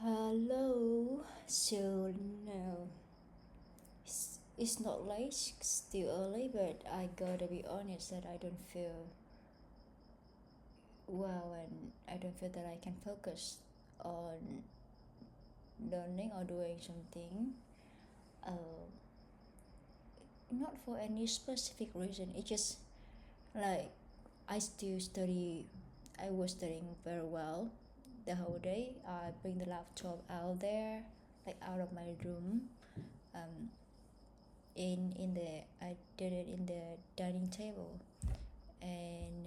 Hello. So no, it's not late, still early, but I gotta be honest that I don't feel well and I don't feel that I can focus on learning or doing something. Uh, Not for any specific reason. It's just like I still study. I was studying very well the whole day. I bring the laptop out there, like out of my room. Um, in the I did it in the dining table, and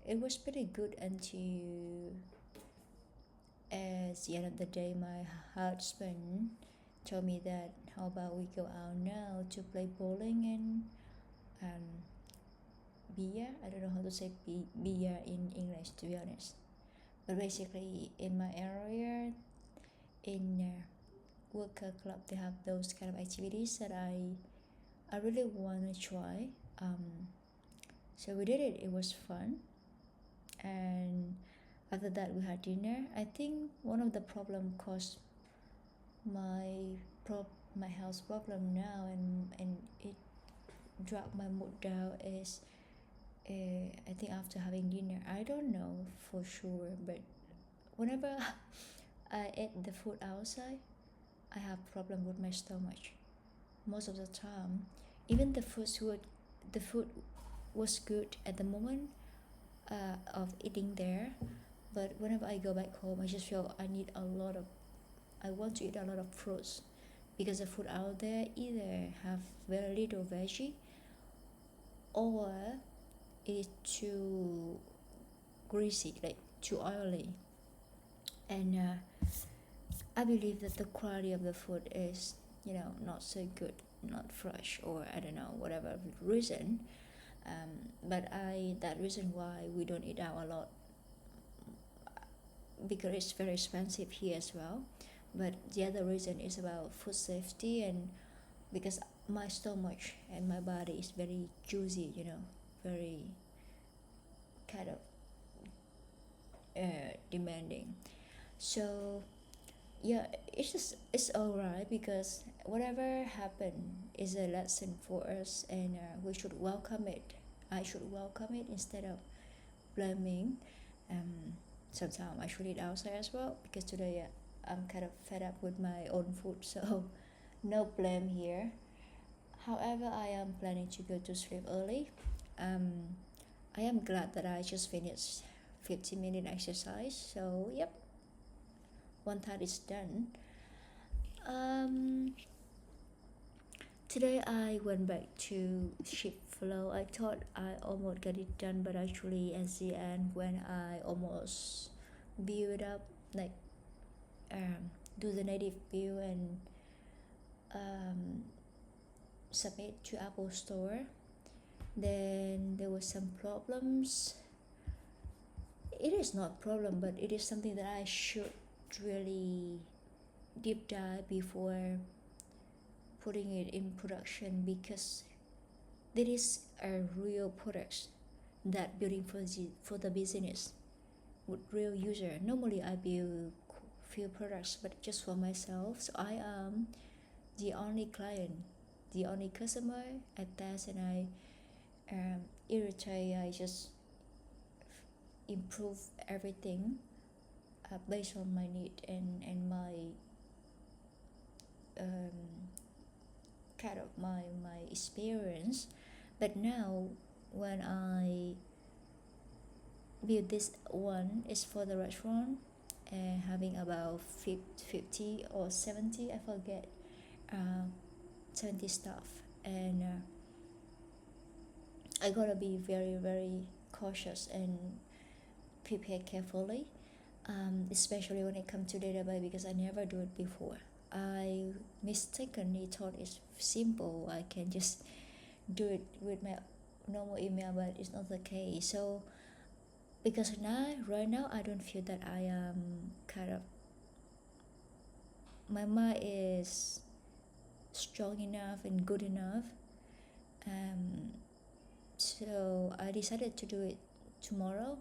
it was pretty good until at the end of the day my husband told me that how about we go out now to play bowling and um, beer. I don't know how to say beer in English, to be honest, but basically in my area in worker club they have those kind of activities that I really want to try. So we did it. It was fun, and after that we had dinner. I think one of the problem caused my health problem now, and it dragged my mood down is I think after having dinner. I don't know for sure, but whenever I ate the food outside, I have problem with my stomach most of the time. Even the food was good at the moment of eating there, but whenever I go back home I just feel I want to eat a lot of fruits, because the food out there either have very little veggie or it is too greasy, like too oily. And I believe that the quality of the food is, not so good, not fresh, or I don't know, whatever reason. But that reason why we don't eat out a lot, because it's very expensive here as well. But the other reason is about food safety, and because my stomach and my body is very juicy, very kind of demanding. So yeah, it's alright, because whatever happened is a lesson for us, and we should welcome it. I should welcome it instead of blaming. Sometimes I should eat outside as well, because today I'm kind of fed up with my own food, so no blame here. However, I am planning to go to sleep early. I am glad that I just finished 15-minute exercise, so yep, one third is done. um, Today I went back to shift flow. I thought I almost got it done, but actually at the end when I almost build up, like do the native build and submit to Apple Store, then there was some problems. It is not problem, but it is something that I should really deep dive before putting it in production, because there is a real product that building for the business with real user. Normally I build few products, but just for myself. So I am the only client, the only customer. I test and I irritate. I just improve everything based on my need and my kind of my experience. But now when I build this one is for the restaurant, and having about 50 or 70, I forget, 70 staff, and I gotta be very very cautious and prepare carefully, especially when it comes to database, because I never do it before. I mistakenly thought it's simple. I can just do it with my normal email, but it's not the case. So because now right now I don't feel that I am kind of, my mind is strong enough and good enough. So I decided to do it tomorrow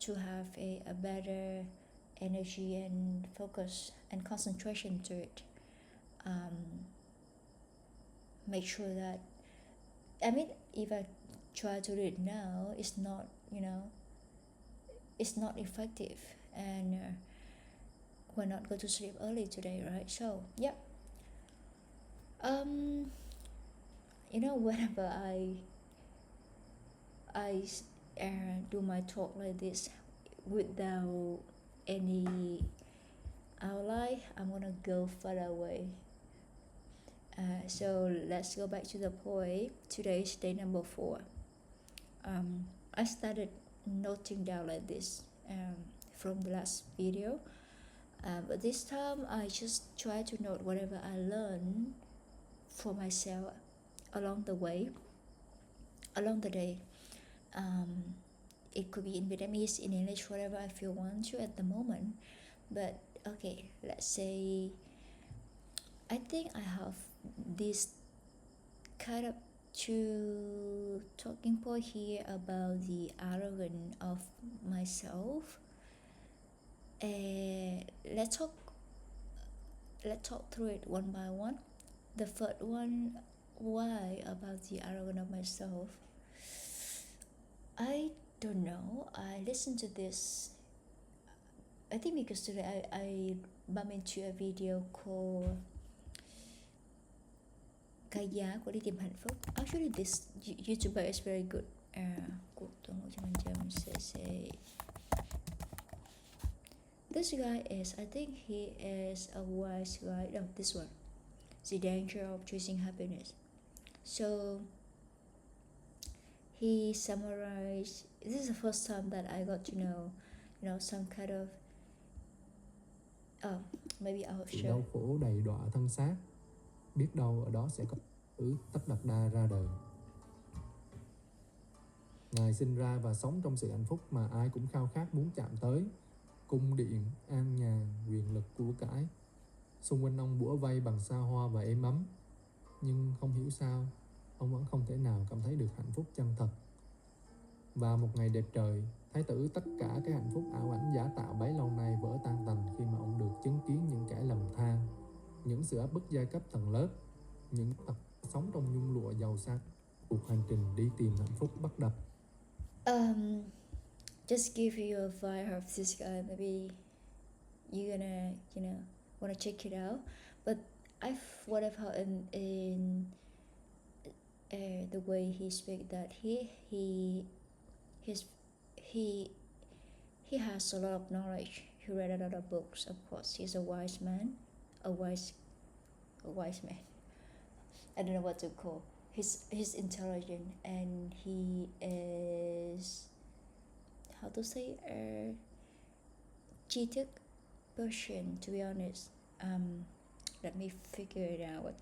to have a better energy and focus and concentration to it. Make sure that, I mean, if I try to do it now, it's not, it's not effective, and why not go to sleep early today, right? So yeah, whenever I do my talk like this without any outline, I'm gonna go further away. So let's go back to the point. Today is day number 4. I started noting down like this from the last video, but this time I just try to note whatever I learned for myself along the way, along the day. It could be in Vietnamese, in English, whatever I feel want to at the moment. But okay, let's say I think I have this kind of 2 talking point here about the arrogance of myself. Let's talk through it one by one. The first one, why about the arrogance of myself? I don't know. I listened to this, I think because today I bumped into a video called Cái giá của đi tìm hạnh phúc. Actually, this YouTuber is very good. Cuộc tuần 100% CC. This guy is, I think he is a wise guy. No, this one. The danger of choosing happiness. So he summarized. This is the first time that I got to know, some kind of. Maybe I'll share. Đau khổ đầy đọa thân xác, biết đâu ở đó sẽ có Tất Đạt Đa ra đời. Ngài sinh ra và sống trong sự hạnh phúc mà ai cũng khao khát muốn chạm tới. Cung điện, an nhàn, quyền lực, của cải. Xung quanh ông bủa vây bằng xa hoa và êm ấm. Nhưng không hiểu sao, ông vẫn không thể nào cảm thấy được hạnh phúc chân thật. Và một ngày đẹp trời, Thái tử tất cả cái hạnh phúc ảo ảnh giả tạo bấy lâu nay vỡ tan tành khi mà ông được chứng kiến những kẻ lầm than, những sự áp bức giai cấp tầng lớp, những tật sống trong nhung lụa giàu sang. Cuộc hành trình đi tìm hạnh phúc bắt đầu. Just give you a vibe of this guy. Maybe you're gonna, wanna check it out. But what I've heard in the way he speak, that he has a lot of knowledge. He read a lot of books. Of course, he's a wise man. A wise man. I don't know what to call. He's intelligent, and he is, how to say, tri thức person, to be honest. Let me figure it out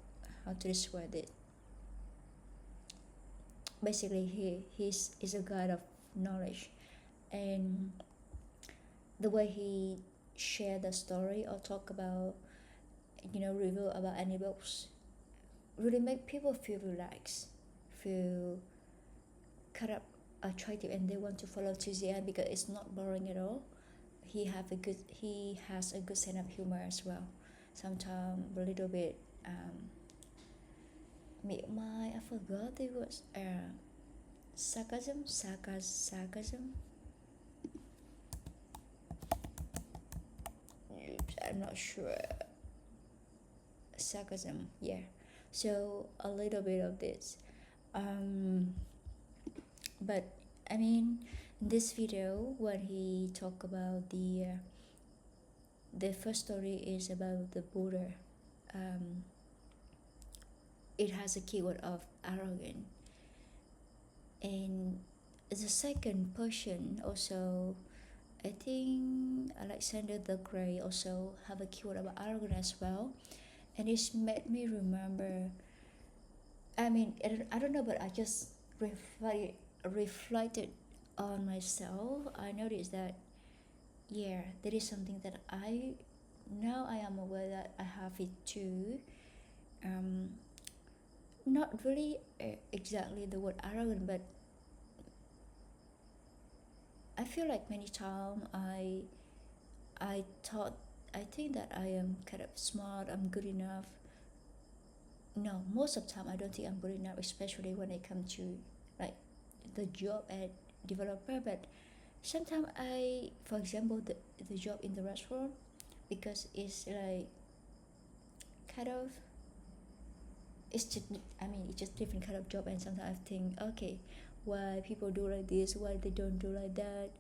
how to describe it. Basically, he's a guide of knowledge, and the way he share the story or talk about, review about any books, really make people feel relaxed, feel kind of attractive, and they want to follow to the end because it's not boring at all. He has a good sense of humor as well. Sometimes a little bit I forgot the word. Sarcasm. I'm not sure. Sarcasm, yeah. So a little bit of this. But I mean, in this video, when he talk about the first story is about the Buddha. It has a keyword of arrogant, and the second person also, I think Alexander the Great also have a keyword about arrogant as well, and it's made me remember. I mean, I don't know, but I just reflected on myself. I noticed that, yeah, there is something that I am aware that I have it too. Not really exactly the word arrogant, but I feel like many times I I think that I am kind of smart, I'm good enough. No, most of the time I don't think I'm good enough, especially when it comes to like the job at developer. But sometimes for example, the job in the restaurant, because it's like kind of, it's just, it's just different kind of job, and sometimes I think, okay, why people do like this, why they don't do like that,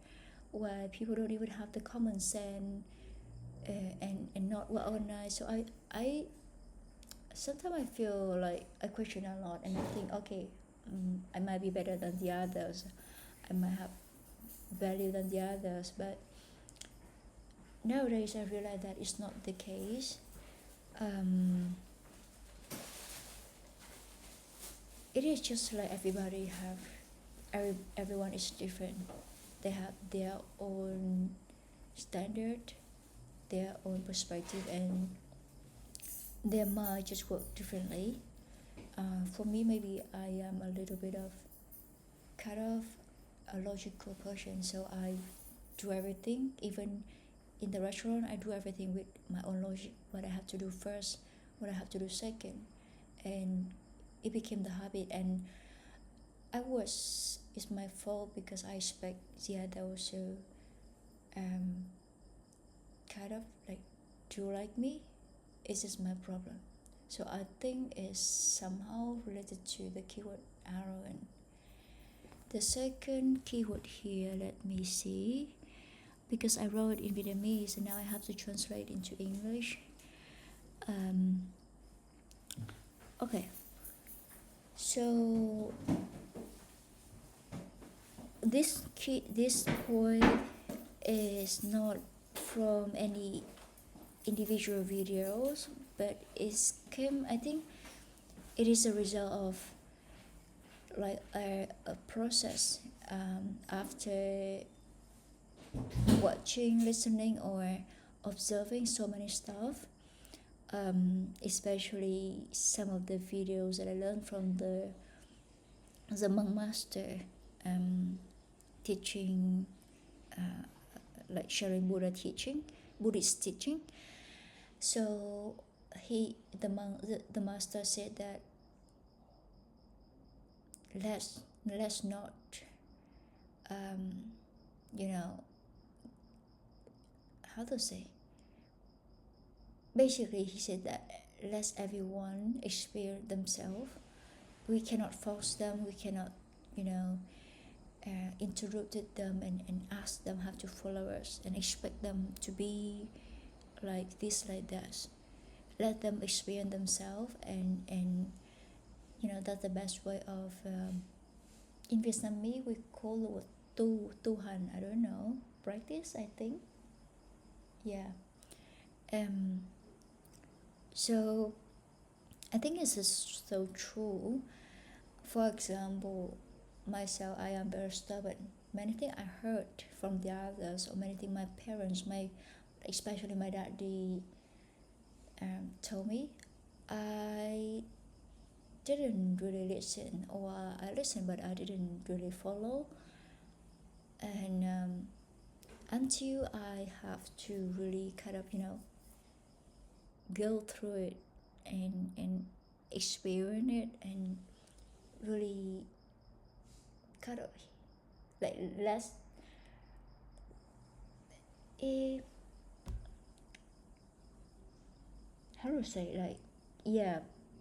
why people don't even have the common sense, and not well organized. So I sometimes I feel like I question a lot, and I think, okay, I might be better than the others, I might have value than the others, but nowadays I realize that it's not the case. It is just like everyone is different. They have their own standard, their own perspective, and their mind just work differently. For me, maybe I am a little bit of kind of a logical person, so I do everything. Even in the restaurant, I do everything with my own logic. What I have to do first, what I have to do second, and it became the habit. And it's my fault because I expect the other also kind of like do like me. It's just my problem. So I think it's somehow related to the keyword arrogant. The second keyword here, let me see, because I wrote it in Vietnamese and now I have to translate into English. Okay, so this point is not from any individual videos, but I think it is a result of like a process after watching, listening, or observing so many stuff, especially some of the videos that I learned from the monk master teaching, like sharing Buddhist teaching. So the master said that let's not how to say, basically he said that let everyone experience themselves. We cannot force them, we cannot interrupt them and ask them how to follow us and expect them to be like this, like that. Let them experience themselves, and that's the best way of in Vietnamese we call it tu hành, I don't know, practice, I think. Yeah. So I think it's just so true. For example, myself, I am very stubborn. Many things I heard from the others, or many things my parents, especially my daddy, told me, I didn't really listen, or I listened but I didn't really follow. And until I have to really kind of go through it and experience it, and really kind of like less how to say, like, yeah,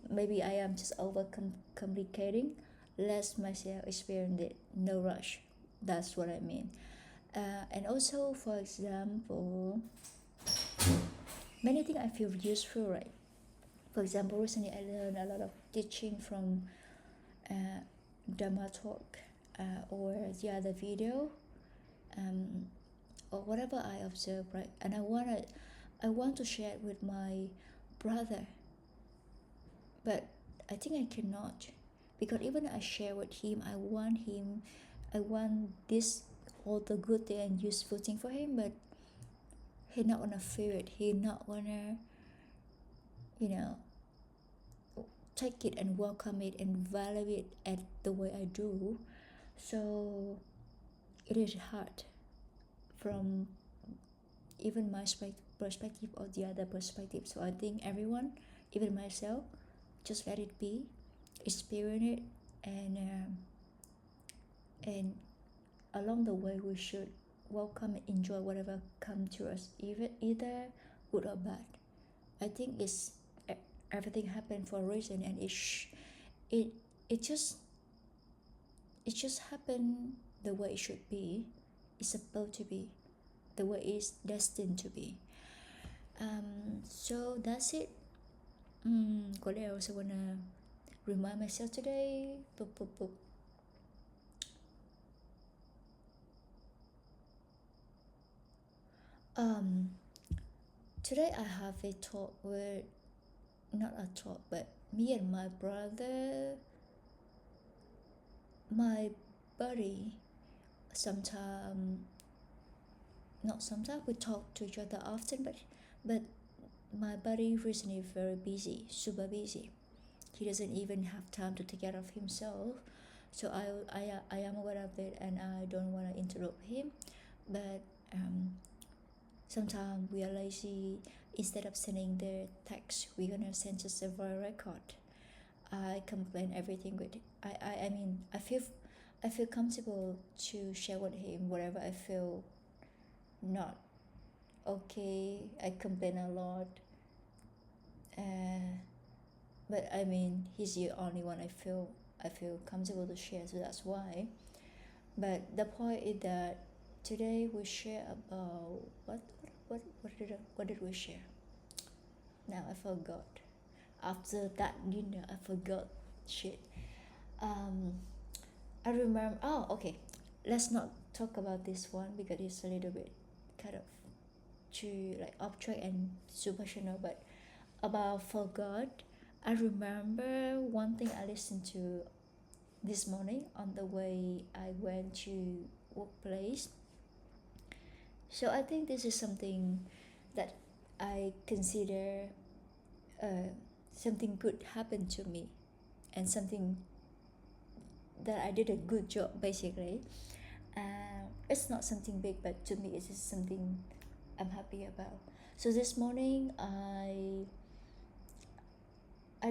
maybe I am just over complicating. Let myself experience it, no rush, that's what I mean. And also, for example, many things I feel useful, right? For example, recently I learned a lot of teaching from Dharma talk, or the other video, or whatever I observe, right? And I want to share it with my brother, but I think I cannot, because even I share with him, I want this, all the good thing and useful thing for him, but he not gonna feel it, he not gonna take it and welcome it and value it at the way I do. So it is hard from even my perspective or the other perspective. So I think everyone, even myself, just let it be, experience it, and along the way we should welcome and enjoy whatever come to us, either good or bad. I think everything happened for a reason, and it just happened the way it should be. It's supposed to be the way it's destined to be. So that's it. What else I wanna remind myself today? Today I have a talk with, not a talk, but me and my brother, my buddy. Not sometimes, we talk to each other often, but my buddy recently very busy, super busy. He doesn't even have time to take care of himself. So I am aware of it, and I don't want to interrupt him. But sometimes we are lazy. Instead of sending the text, we're gonna send just a voice record. I complain everything with. I mean, I feel comfortable to share with him whatever I feel not okay. I complain a lot, but I mean, he's the only one I feel comfortable to share. So that's why. But the point is that today we share about what did we share? Now I forgot. After that dinner, I forgot shit. I remember. Oh, okay. Let's not talk about this one because it's a little bit kind of too like abstract and superficial. But about forgot, I remember one thing I listened to this morning on the way I went to workplace. So I think this is something that I consider something good happened to me, and something that I did a good job basically. It's not something big, but to me it's just something I'm happy about. So this morning I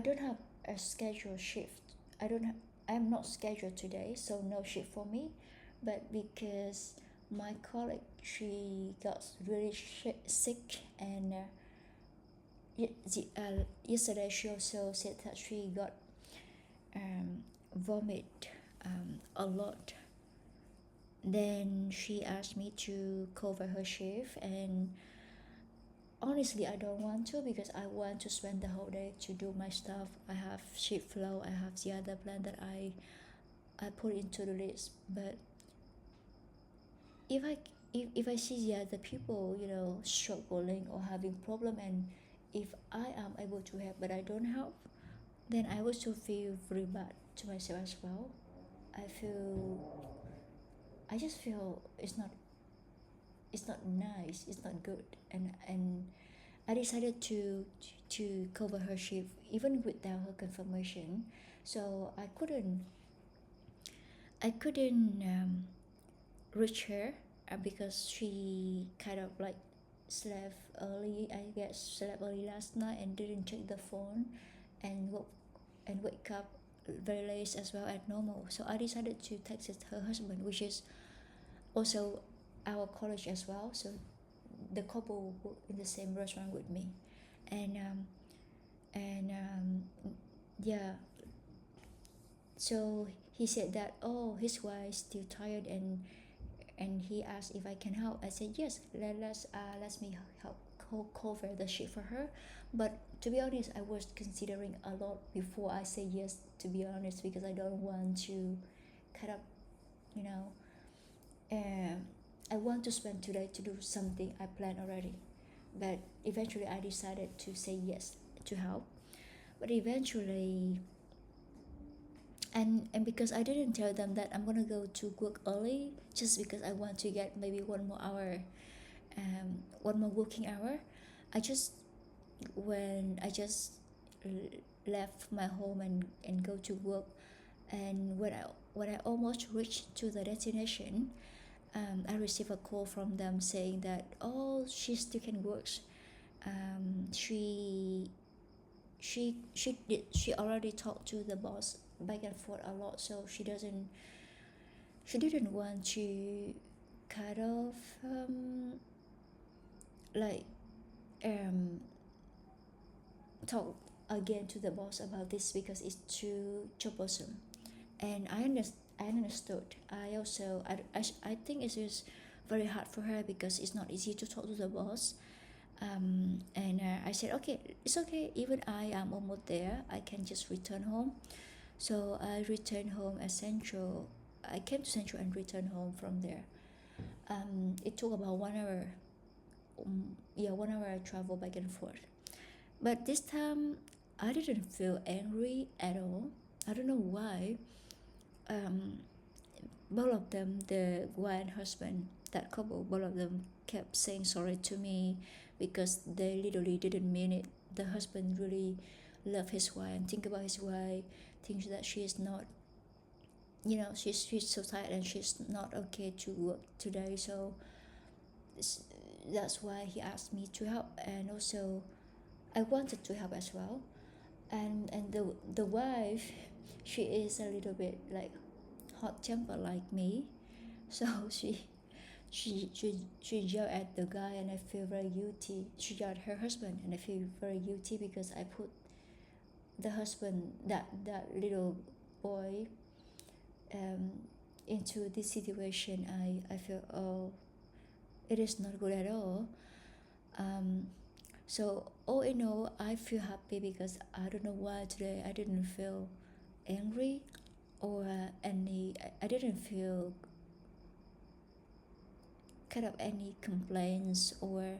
don't have a scheduled shift. I'm not scheduled today, so no shift for me. But because my colleague, she got really sick, and yesterday she also said that she got vomit a lot. Then she asked me to cover her shift, and honestly I don't want to, because I want to spend the whole day to do my stuff. I have shift flow, I have the other plan that I put into the list. But if I see the other people, struggling or having problem, and if I am able to help but I don't help, then I also feel very bad to myself as well. I just feel it's not nice, it's not good, and I decided to cover her shift even without her confirmation. So I couldn't reach her because she kind of like slept early. I guess slept early last night and didn't check the phone, and wake up very late as well as normal. So I decided to text her husband, which is also our college as well. So the couple work in the same restaurant with me, and yeah. So he said that, oh, his wife still tired, and he asked if I can help. I said yes, let me help cover the shift for her. But to be honest, I was considering a lot before I say yes, to be honest, because I don't want to kind of, I want to spend today to do something I planned already. But eventually I decided to say yes to help. But eventually, and because I didn't tell them that I'm gonna go to work early, just because I want to get maybe one more hour, one more working hour. When I just left my home and go to work, and when I almost reached to the destination, I received a call from them saying that, oh, she still can work. She already talked to the boss back and forth a lot, so she didn't want to kind of like talk again to the boss about this because it's too troublesome. And I understood. I think it is very hard for her because it's not easy to talk to the boss. And I said, okay, it's okay. Even I am almost there. I can just return home. So I returned home at Central. I came to Central and returned home from there. It took about 1 hour. 1 hour travel back and forth. But this time, I didn't feel angry at all. I don't know why. Both of them, the wife and husband, that couple, both of them kept saying sorry to me because they literally didn't mean it. The husband really loved his wife and think about his wife, thinks that she is not, she's so tired and she's not okay to work today. So that's why he asked me to help, and also I wanted to help as well. And the wife, she is a little bit like hot temper like me, so she yelled at the guy, and I feel very guilty. She yelled at her husband, and I feel very guilty because I put the husband, that little boy, into this situation. I feel, oh, it is not good at all. So all in all, I feel happy because I don't know why today I didn't feel angry or I didn't feel kind of any complaints or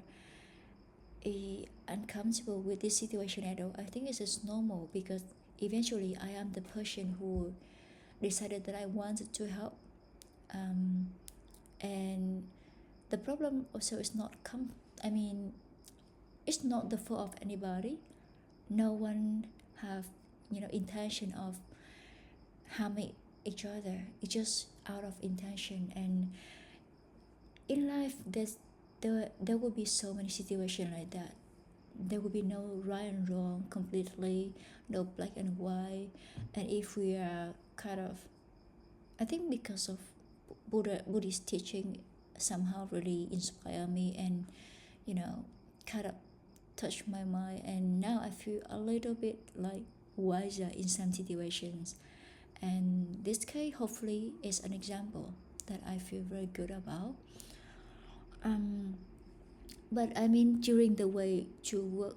uncomfortable with this situation at all. I think it's just normal because eventually I am the person who decided that I wanted to help. And the problem also is not it's not the fault of anybody. No one have intention of harming each other. It's just out of intention. And in life, there will be so many situations like that. There will be no right and wrong completely, no black and white. And if we are kind of, I think because of Buddhist teaching somehow really inspire me and kind of touch my mind, and now I feel a little bit like wiser in some situations. And this case hopefully is an example that I feel very good about. But I mean, during the way to work,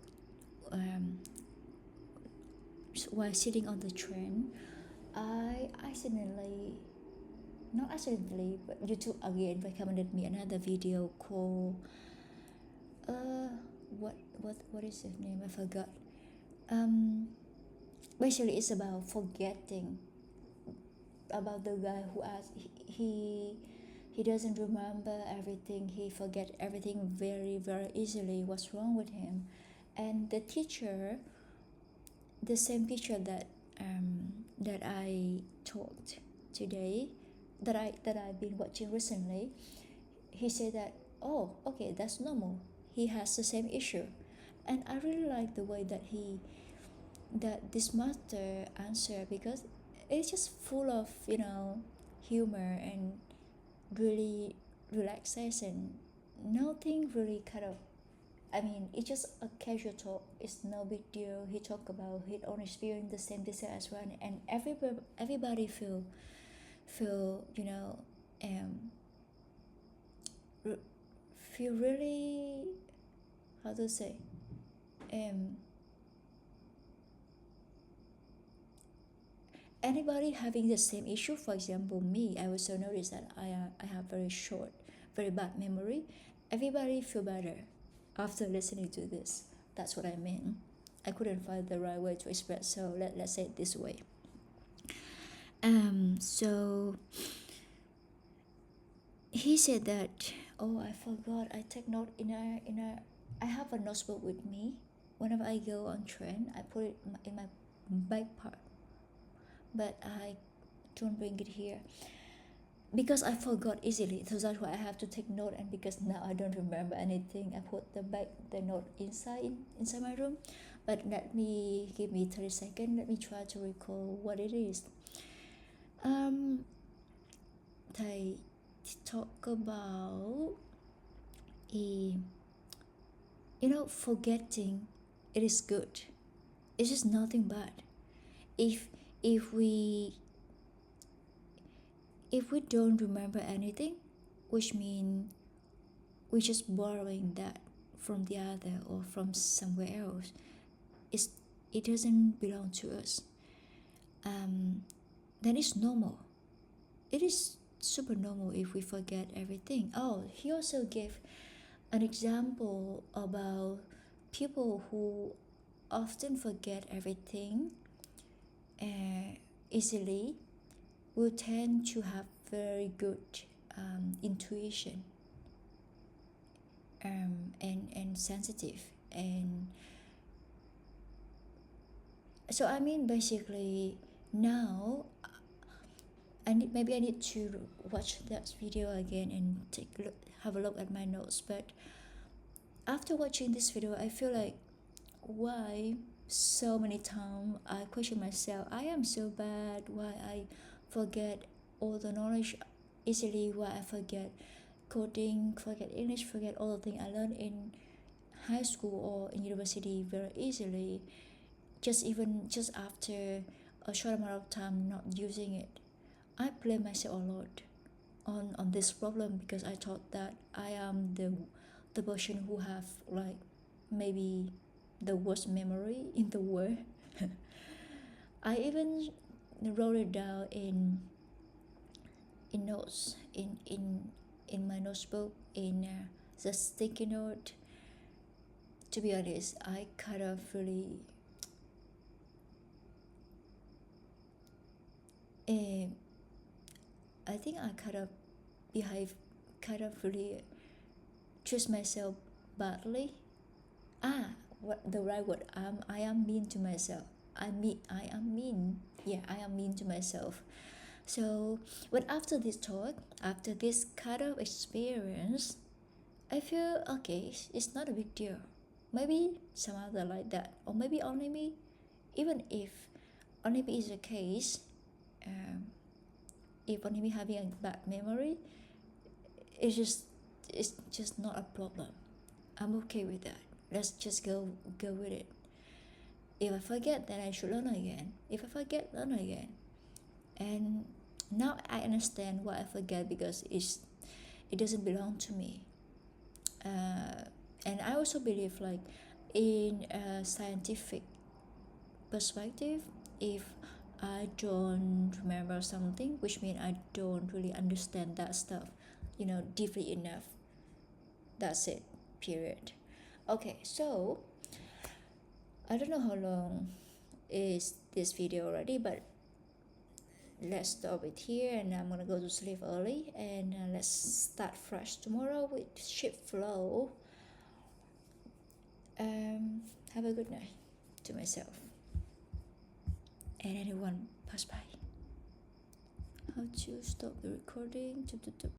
while sitting on the train, I accidentally, not accidentally, but YouTube again recommended me another video called what is his name? I forgot. Basically, it's about forgetting. About the guy who asked, he doesn't remember everything. He forget everything very very easily. What's wrong with him? And the teacher, the same teacher that I taught today, that I've been watching recently, he said that, oh, okay, that's normal. He has the same issue. And I really like the way that this master answered, because it's just full of humor and really relaxation. Nothing really kind of, it's just a casual talk. It's no big deal. He talked about his own experience, the same dessert as well, and everybody feel feel really, how to say, anybody having the same issue. For example, me, I also noticed that I have very bad memory. Everybody feel better after listening to this. That's what I mean. I couldn't find the right way to express, so let's say it this way. So he said that, oh, I forgot, I take note in a I have a notebook with me. Whenever I go on train, I put it in my back part, but I don't bring it here. because I forgot easily, so that's why I have to take note. And because now I don't remember anything, I put the note inside my room. But give me 30 seconds. Let me try to recall what it is. Thầy talk about forgetting. It is good. It's just nothing bad. If we don't remember anything, which means we're just borrowing that from the other or from somewhere else. It doesn't belong to us. Then it's normal. It is super normal if we forget everything. Oh, he also gave an example about people who often forget everything easily will tend to have very good intuition and sensitive. And so I mean, basically now I need to watch that video again and have a look at my notes. But after watching this video, I feel like, why so many times I question myself, I am so bad, why I forget all the knowledge easily, why I forget coding, forget English, forget all the things I learned in high school or in university very easily, just after a short amount of time not using it. I blame myself a lot on this problem, because I thought that I am the person who have like maybe the worst memory in the world. I even wrote it down in notes in my notebook, in the sticky note. To be honest, I kind of really I think I really treat myself badly. What the right word? I am mean to myself. I am mean. Yeah, I am mean to myself. So, but after this talk, after this kind of experience, I feel okay. It's not a big deal. Maybe some other like that, or maybe only me. Even if only me is the case, if only me having a bad memory, it's just not a problem. I'm okay with that. Let's just go with it. If I forget, then I should learn again. If I forget, learn again. And now I understand why I forget, because it doesn't belong to me. And I also believe, like, in a scientific perspective, if I don't remember something, which means I don't really understand that stuff, deeply enough. That's it, period. Okay, so I don't know how long is this video already, but let's stop it here, and I'm gonna go to sleep early, and let's start fresh tomorrow with ship flow. Have a good night to myself and anyone pass by. How to stop the recording?